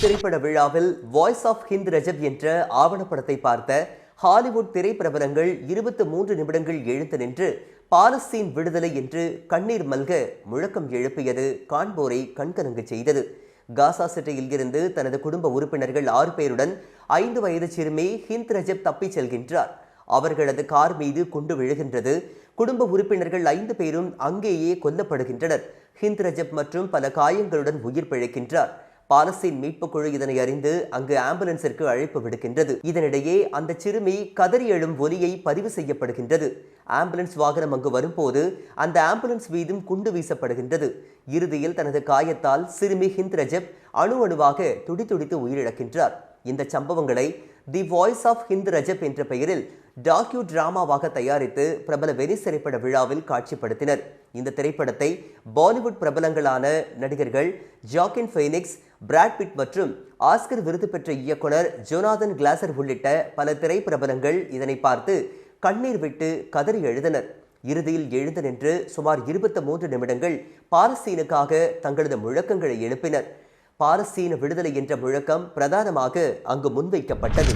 திரைப்பட விழாவில் voice of Hind Rajab என்ற ஆவணப்படத்தை பார்த்த ஹாலிவுட் திரைப்பிரபலங்கள் 23 நிமிடங்கள் எழுந்து நின்று பாலஸ்தீன் விடுதலை என்று கண்ணீர் மல்க முழக்கம் எழுப்பியது காண்போரை கண்கலங்க செய்தது. காசா சிட்டியில் இருந்து தனது குடும்ப உறுப்பினர்கள் 6 பேருடன் 5 வயது சிறுமி ஹிந்த் ரஜப் தப்பிச் செல்கின்றார். அவர்களது கார் மீது குண்டு விழுகின்றது. குடும்ப உறுப்பினர்கள் 5 பேரும் அங்கேயே கொல்லப்படுகின்றனர். ஹிந்த் ரஜப் மற்றும் பல காயங்களுடன் உயிர் பிழைக்கின்றார். பாலஸ்தீன் மீட்புக் குழு இதனை அறிந்து அங்கு ஆம்புலன்ஸிற்கு அழைப்பு விடுக்கின்றது. இதனிடையே அந்த சிறுமி கதறி எழும் ஒலியை பதிவு செய்யப்படுகின்றது. ஆம்புலன்ஸ் வாகனம் அங்கு வரும்போது அந்த ஆம்புலன்ஸ் மீதும் குண்டு வீசப்படுகின்றது. இறுதியில் தனது காயத்தால் சிறுமி ஹிந்த் ரஜப் அணுவாக துடிதுடித்து உயிரிழக்கின்றார். இந்த சம்பவங்களை the voice of Hind Rajab என்ற பெயரில் டாக்யூ டிராமாவாக தயாரித்து பிரபல வெனிஸ் திரைப்பட விழாவில் காட்சிப்படுத்தினர். இந்த திரைப்படத்தை பாலிவுட் பிரபலங்களான நடிகர்கள் ஜாக்கின் ஃபீனிக்ஸ், பிராட் பிட் மற்றும் ஆஸ்கர் விருது பெற்ற இயக்குனர் ஜோனாதன் கிளாசர் உள்ளிட்ட பல திரைப்பிரபலங்கள் இதனை பார்த்து கண்ணீர் விட்டு கதறி எழுதினர். இறுதியில் எழுந்து நின்று சுமார் 23 நிமிடங்கள் பாலஸ்தீனுக்காக தங்களது முழக்கங்களை எழுப்பினர். பாலஸ்தீன விடுதலை என்ற முழக்கம் பிரதானமாக அங்கு முன்வைக்கப்பட்டது.